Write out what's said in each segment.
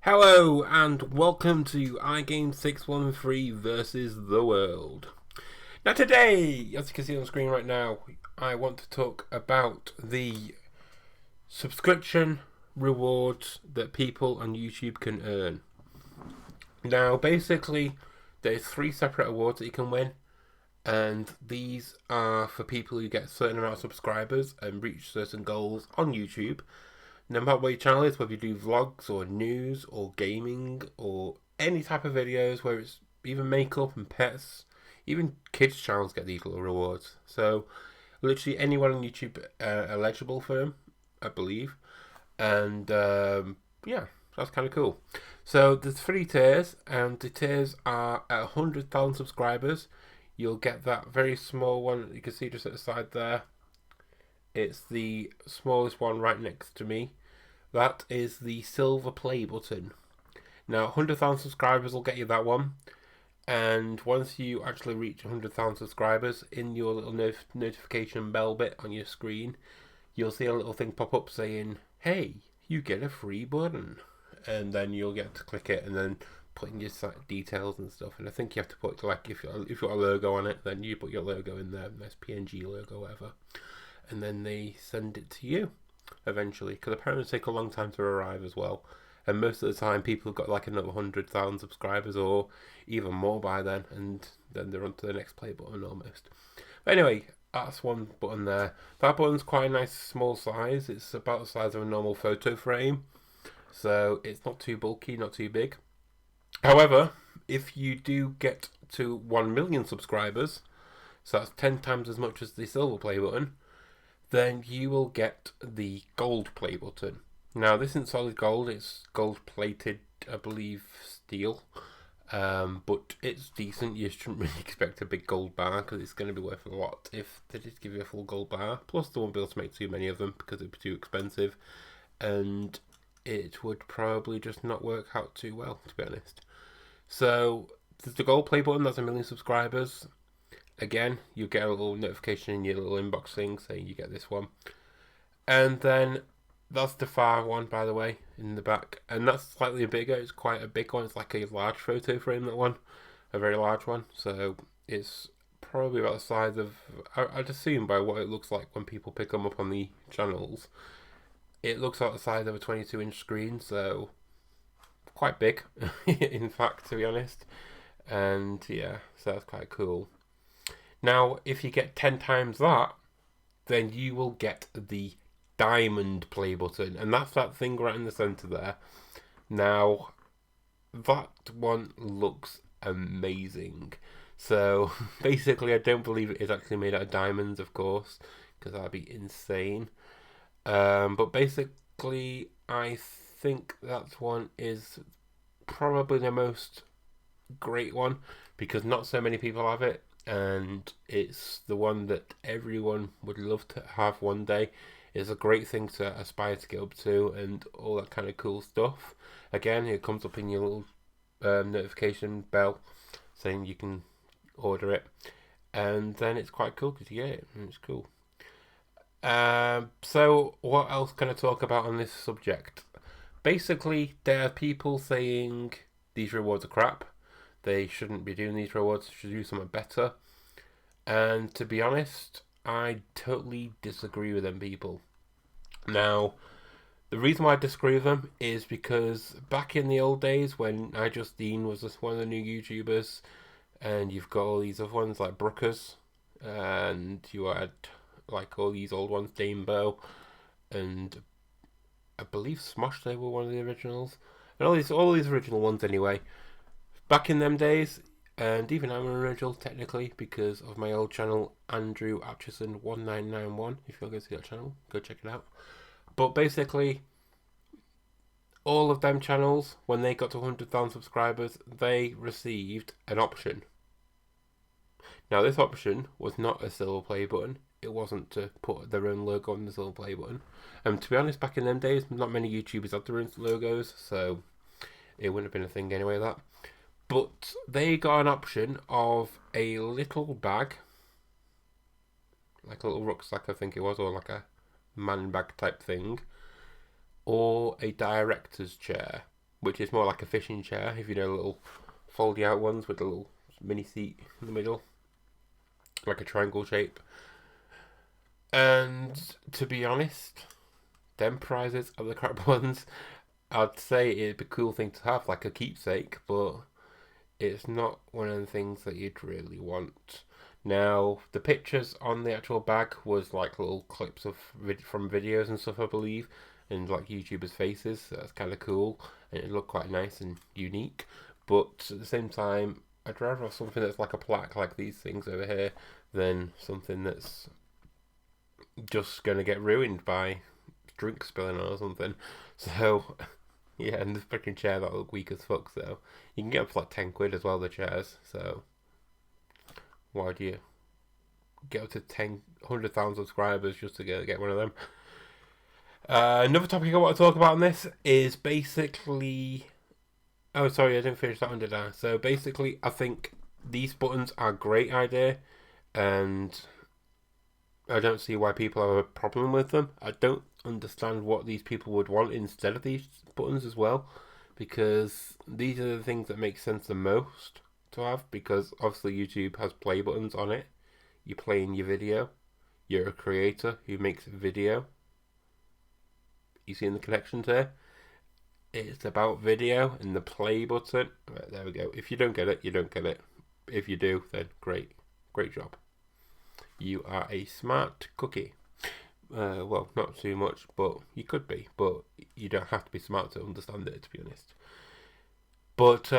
Hello and welcome to iGame 613 versus the world. Now today, as you can see on the screen right now, I want to talk about the subscription rewards that people on YouTube can earn. Now basically, there's 3 separate awards that you can win, and these are for people who get a certain amount of subscribers and reach certain goals on YouTube. No matter what your channel is, whether you do vlogs or news or gaming or any type of videos, where it's even makeup and pets, even kids' channels get these little rewards. So literally anyone on YouTube eligible for them, I believe. And yeah, that's kind of cool. So there's 3 tiers, and the tiers are at 100,000 subscribers. You'll get that very small one that you can see just at the side there. It's the smallest one right next to me. That is the silver play button. Now, 100,000 subscribers will get you that one. And once you actually reach 100,000 subscribers, in your little notification bell bit on your screen, you'll see a little thing pop up saying, hey, you get a free button. And then you'll get to click it and then put in your details and stuff. And I think you have to put, like, if you've got a logo on it, then you put your logo in there, nice PNG logo, whatever. And then they send it to you eventually, because apparently it take a long time to arrive as well. And most of the time, people have got like another 100,000 subscribers or even more by then, and then they're on to the next play button almost. But anyway, that's one button there. That button's quite a nice small size. It's about the size of a normal photo frame, so it's not too bulky, not too big. However, if you do get to 1 million subscribers, so that's 10 times as much as the silver play button, then you will get the gold play button. Now, this isn't solid gold, it's gold plated, I believe, steel. But it's decent. You shouldn't really expect a big gold bar because it's going to be worth a lot if they just give you a full gold bar. Plus, they won't be able to make too many of them because it would be too expensive. And it would probably just not work out too well, to be honest. So, there's the gold play button, that's 1 million subscribers. Again, you get a little notification in your little inbox thing saying you get this one. And then that's the far one, by the way, in the back. And that's slightly bigger. It's quite a big one. It's like a large photo frame, that one. A very large one. So it's probably about the size of, I'd assume by what it looks like when people pick them up on the channels, it looks like the size of a 22-inch screen. So quite big, in fact, to be honest. And yeah, so that's quite cool. Now, if you get 10 times that, then you will get the diamond play button. And that's that thing right in the centre there. Now, that one looks amazing. So, basically, I don't believe it is actually made out of diamonds, of course, because that'd be insane. But basically, I think that one is probably the most great one, because not so many people have it. And it's the one that everyone would love to have one day. It's a great thing to aspire to get up to and all that kind of cool stuff. Again, it comes up in your little notification bell saying you can order it, and then it's quite cool because you get it and it's cool. So what else can I talk about on this subject? Basically, there are people saying these rewards are crap. They shouldn't be doing these rewards, they should do something better. And to be honest, I totally disagree with them people. Now, the reason why I disagree with them is because back in the old days when iJustine was just one of the new YouTubers, and you've got all these other ones like Brookers, and you had like all these old ones, Damebo, and I believe Smosh, they were one of the originals. And all these original ones anyway. Back in them days, and even I'm an original technically because of my old channel, Andrew Atchison 1991. If you're going to see that channel, go check it out. But basically, all of them channels, when they got to 100,000 subscribers, they received an option. Now, this option was not a silver play button. It wasn't to put their own logo on the silver play button. And to be honest, back in them days, not many YouTubers had their own logos, so it wouldn't have been a thing anyway, that. But they got an option of a little bag, like a little rucksack, I think it was, or like a man bag type thing, or a director's chair. which is more like a fishing chair, if you know, little foldy out ones with a little mini seat in the middle, like a triangle shape. And to be honest, them prizes are the crap ones. I'd say it'd be a cool thing to have, like a keepsake, but it's not one of the things that you'd really want. Now, the pictures on the actual bag was like little clips of from videos and stuff, I believe, and like YouTubers' faces. So that's kind of cool, and it looked quite nice and unique. But at the same time, I'd rather have something that's like a plaque, like these things over here, than something that's just going to get ruined by drink spilling on or something. So, yeah, and the freaking chair that look weak as fuck. So you can get up for like 10 quid as well, the chairs. So why do you get up to 100,000 subscribers just to get one of them? Another topic I want to talk about on this is basically... Oh, sorry, I didn't finish that one, did I? So basically, I think these buttons are a great idea, and I don't see why people have a problem with them. I don't understand what these people would want instead of these buttons as well, because these are the things that make sense the most to have, because obviously YouTube has play buttons on it. You play in your video. You're a creator who makes video. You see in the connections there? It's about video and the play button. Right, there we go. If you don't get it, you don't get it. If you do, then great. Great job. You are a smart cookie. Well, not too much, but you could be. But you don't have to be smart to understand it, to be honest. But,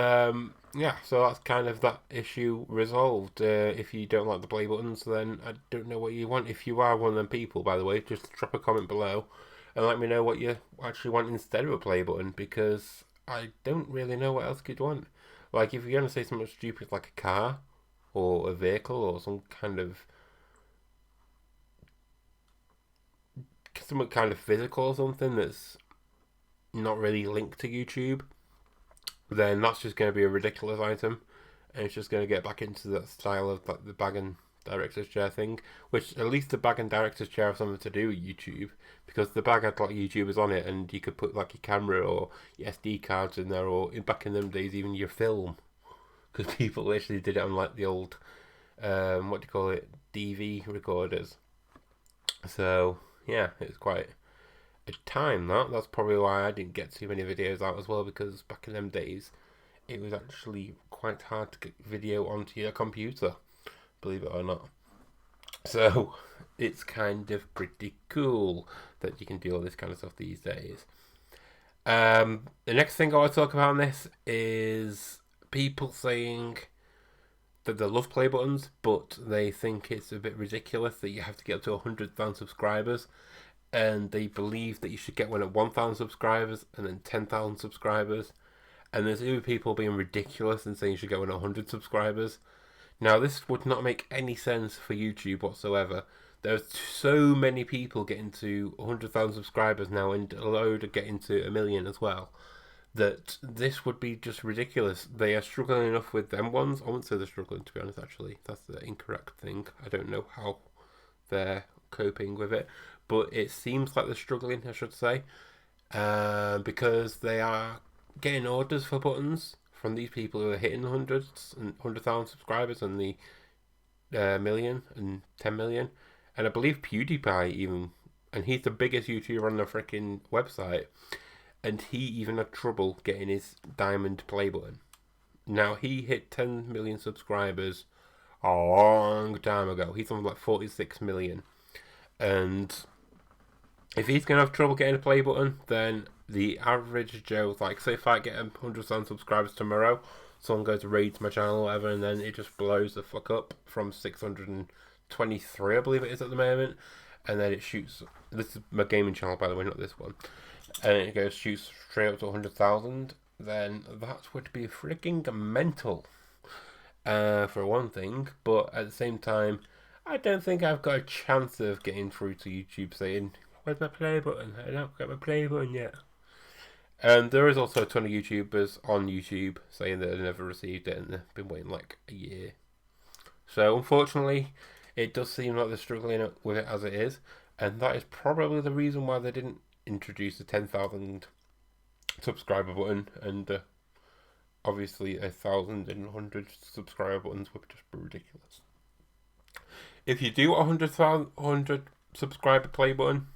yeah, so that's kind of that issue resolved. If you don't like the play buttons, then I don't know what you want. If you are one of them people, by the way, just drop a comment below and let me know what you actually want instead of a play button, because I don't really know what else you'd want. Like, if you're going to say something stupid like a car or a vehicle or some kind of physical or something that's not really linked to YouTube, then that's just going to be a ridiculous item, and it's just going to get back into that style of like the bag and director's chair thing, which at least the bag and director's chair have something to do with YouTube, because the bag had like YouTubers on it, and you could put like your camera or your SD cards in there, or back in them days even your film, because people literally did it on like the old what do you call it, DV recorders. So yeah, it's quite a time that's probably why I didn't get too many videos out as well, because back in them days it was actually quite hard to get video onto your computer, believe it or not. So it's kind of pretty cool that you can do all this kind of stuff these days. The next thing I want to talk about on this is people saying that they love play buttons, but they think it's a bit ridiculous that you have to get up to 100,000 subscribers, and they believe that you should get one at 1,000 subscribers and then 10,000 subscribers. And there's even people being ridiculous and saying you should get one at 100 subscribers. Now, this would not make any sense for YouTube whatsoever. There's so many people getting to 100,000 subscribers now, and a load are getting to 1 million as well, that this would be just ridiculous. They are struggling enough with them ones. I wouldn't say they're struggling, to be honest, actually. That's the incorrect thing. I don't know how they're coping with it, but it seems like they're struggling, I should say, because they are getting orders for buttons from these people who are hitting hundreds and 100,000 subscribers and the million and 10 million. And I believe PewDiePie even, and he's the biggest YouTuber on the freaking website, and he even had trouble getting his diamond play button. Now, he hit 10 million subscribers a long time ago. He's on like 46 million. And if he's going to have trouble getting a play button, then the average Joe, like, say if I get 100,000 subscribers tomorrow, someone goes to raid my channel or whatever, and then it just blows the fuck up from 623, I believe it is at the moment, and then it shoots, this is my gaming channel, by the way, not this one, and it shoots straight up to 100,000, then that would be freaking mental, for one thing. But at the same time, I don't think I've got a chance of getting through to YouTube saying, where's my play button? I don't got my play button yet. And there is also a ton of YouTubers on YouTube saying that they've never received it and they've been waiting like a year. So unfortunately, it does seem like they're struggling with it as it is, and that is probably the reason why they didn't introduce the 10,000 subscriber button, and obviously 1,100 subscriber buttons would just be ridiculous. If you do a 100 subscriber play button,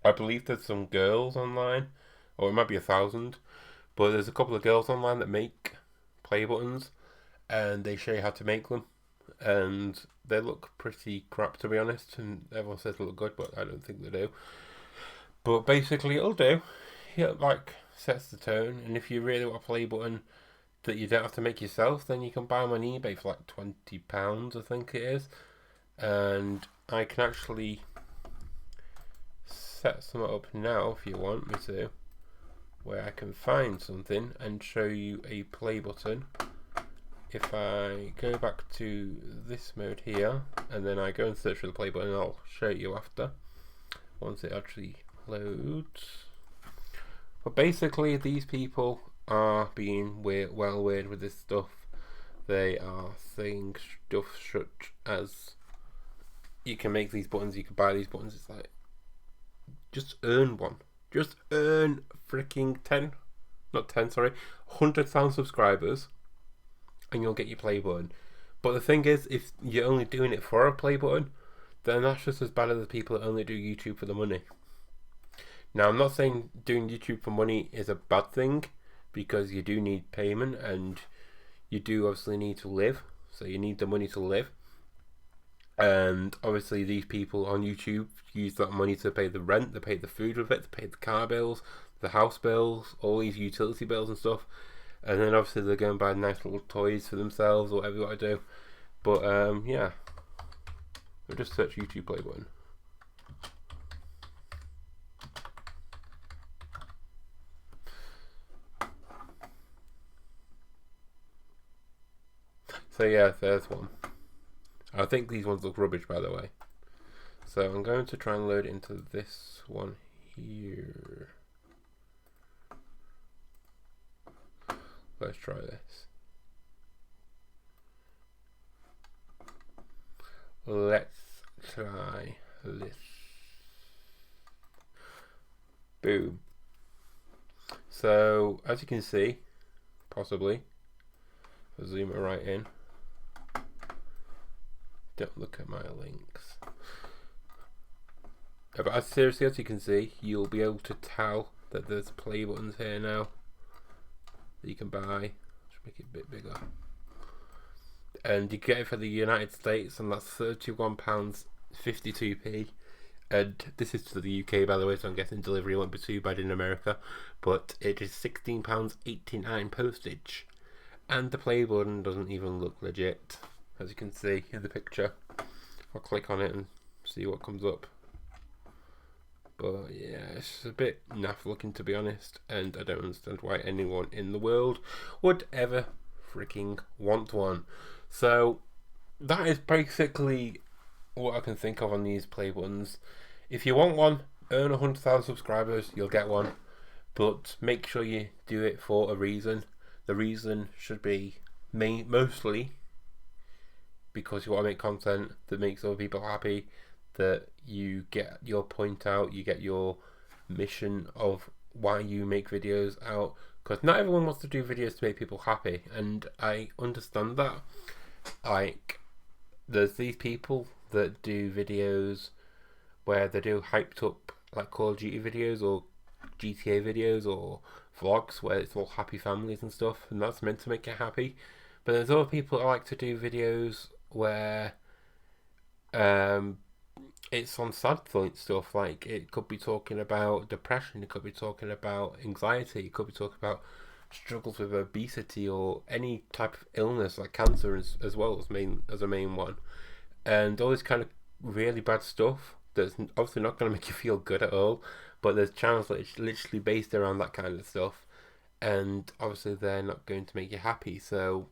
I believe there's some girls online, or it might be 1,000, but there's a couple of girls online that make play buttons, and they show you how to make them, and they look pretty crap, to be honest, and everyone says they look good, but I don't think they do. But basically it'll do. It like sets the tone, and if you really want a play button that you don't have to make yourself, then you can buy them on eBay for like £20, I think it is. And I can actually set some up now if you want me to, where I can find something and show you a play button. If I go back to this mode here, and then I go and search for the play button, I'll show you after, once it actually loads. But basically these people are being weird with this stuff. They are saying stuff such as, you can make these buttons, you can buy these buttons. It's like, just earn one. Just earn freaking 100,000 subscribers, and you'll get your play button. But the thing is, if you're only doing it for a play button, then that's just as bad as the people that only do YouTube for the money. Now, I'm not saying doing YouTube for money is a bad thing, because you do need payment, and you do obviously need to live, so you need the money to live. And obviously these people on YouTube use that money to pay the rent, they pay the food with it, they pay the car bills, the house bills, all these utility bills and stuff. And then obviously they're going to buy nice little toys for themselves or whatever you want to do. But yeah, we'll just search YouTube play button. So yeah, there's one. I think these ones look rubbish, by the way. So I'm going to try and load it into this one here. Let's try this. Let's try this. Boom. So, as you can see, possibly, if I zoom it right in, don't look at my links. But as seriously as you can see, you'll be able to tell that there's play buttons here now that you can buy. Let's make it a bit bigger. And you get it for the United States, and that's £31.52p. And this is to the UK, by the way, so I'm guessing delivery won't be too bad in America. But it is £16.89 postage. And the play button doesn't even look legit, as you can see in the picture. I'll click on it and see what comes up. But yeah, it's a bit naff looking, to be honest, and I don't understand why anyone in the world would ever freaking want one. So that is basically what I can think of on these play buttons. If you want one, earn 100,000 subscribers, you'll get one, but make sure you do it for a reason. The reason should be mostly because you want to make content that makes other people happy, that you get your point out, you get your mission of why you make videos out, because not everyone wants to do videos to make people happy, and I understand that. Like, there's these people that do videos where they do hyped up like Call of Duty videos or GTA videos or vlogs where it's all happy families and stuff, and that's meant to make you happy. But there's other people that like to do videos where it's on sad stuff, like it could be talking about depression, it could be talking about anxiety, it could be talking about struggles with obesity or any type of illness like cancer as well as a main one, and all this kind of really bad stuff that's obviously not going to make you feel good at all. But there's channels that it's literally based around that kind of stuff, and obviously they're not going to make you happy. So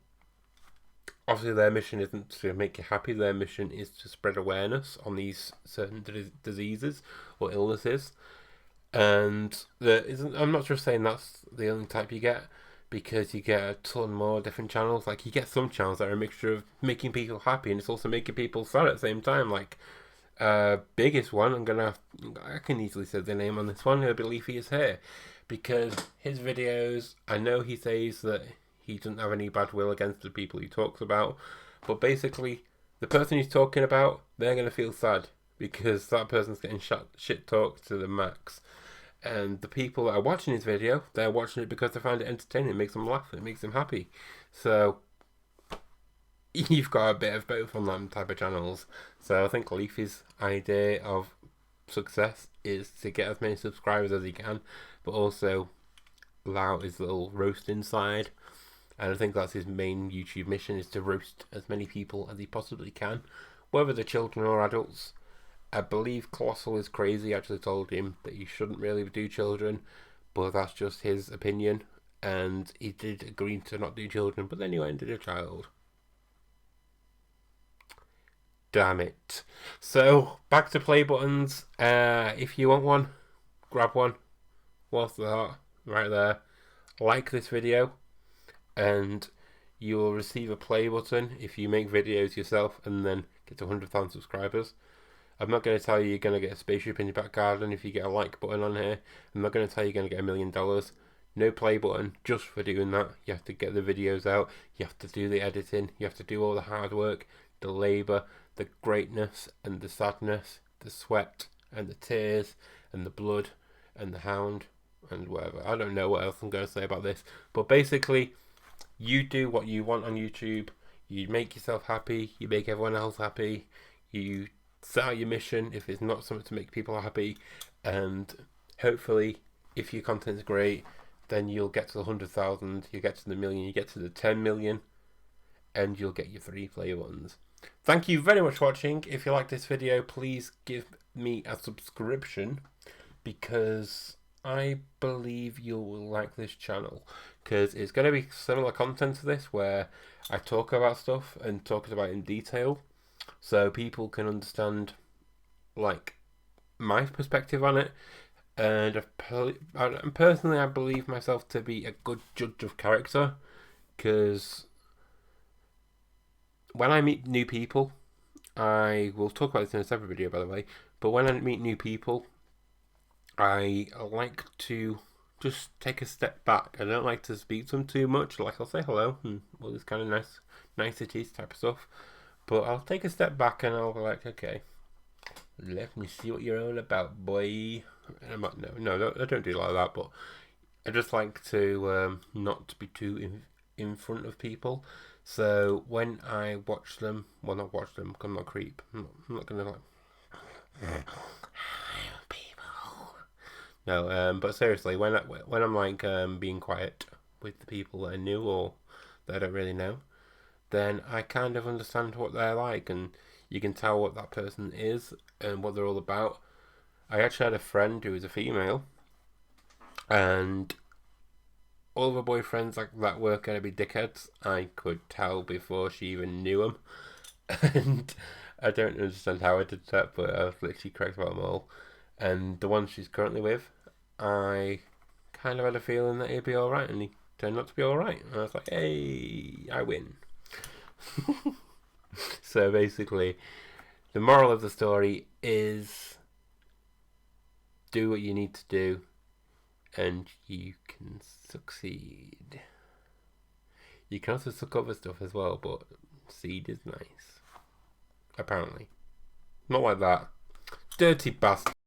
obviously their mission isn't to make you happy, their mission is to spread awareness on these certain diseases or illnesses. And I'm not just saying that's the only type you get, because you get a ton more different channels. Like, you get some channels that are a mixture of making people happy and it's also making people sad at the same time. Like, biggest one, I can easily say the name on this one, I believe he is here. because his videos, I know he says that he doesn't have any bad will against the people he talks about, but basically, the person he's talking about, they're going to feel sad because that person's getting shit talked to the max. And the people that are watching his video, they're watching it because they find it entertaining. It makes them laugh. It makes them happy. So you've got a bit of both on them type of channels. So I think Leafy's idea of success is to get as many subscribers as he can, but also allow his little roasting side. And I think that's his main YouTube mission, is to roast as many people as he possibly can, whether they're children or adults. I believe Colossal is crazy actually told him that he shouldn't really do children, but that's just his opinion, and he did agree to not do children, but then he went and did a child. Damn it. So, back to play buttons. If you want one, grab one. What's that? Right there. Like this video, and you'll receive a play button if you make videos yourself and then get to 100,000 subscribers. I'm not going to tell you you're going to get a spaceship in your back garden if you get a like button on here. I'm not going to tell you you're going to get $1 million. No play button just for doing that. You have to get the videos out. You have to do the editing. You have to do all the hard work, the labour, the greatness and the sadness, the sweat and the tears and the blood and the hound and whatever. I don't know what else I'm going to say about this. But basically, you do what you want on YouTube. You make yourself happy. You make everyone else happy. You set out your mission if it's not something to make people happy, and hopefully if your content's great, then you'll get to the 100,000, you get to the million, you get to the 10 million, and you'll get your 3 play buttons. Thank you very much for watching. If you like this video, please give me a subscription, because I believe you will like this channel, because it's going to be similar content to this where I talk about stuff and talk about it in detail, so people can understand like my perspective on it. And personally, I believe myself to be a good judge of character, because when I meet new people, I will talk about this in a separate video by the way, but when I meet new people, I like to just take a step back. I don't like to speak to them too much. Like, I'll say hello and all this kind of niceties type of stuff, but I'll take a step back and I'll be like, okay, let me see what you're all about, boy. And I'm like, no, I don't do like that, but I just like to not be too in front of people. So when I watch them, well, not watch them, because I'm not a creep. I'm not going to like, people. No, but seriously, when I'm like being quiet with the people that I knew or that I don't really know, then I kind of understand what they're like, and you can tell what that person is and what they're all about. I actually had a friend who was a female, and all of her boyfriends like that were going to be dickheads. I could tell before she even knew them, and I don't understand how I did that, but I was literally correct about them all. And the one she's currently with, I kind of had a feeling that he'd be alright, and he turned out to be alright. And I was like, hey, I win. So basically, the moral of the story is do what you need to do and you can succeed. You can also suck other stuff as well, but seed is nice. Apparently. Not like that. Dirty bastard.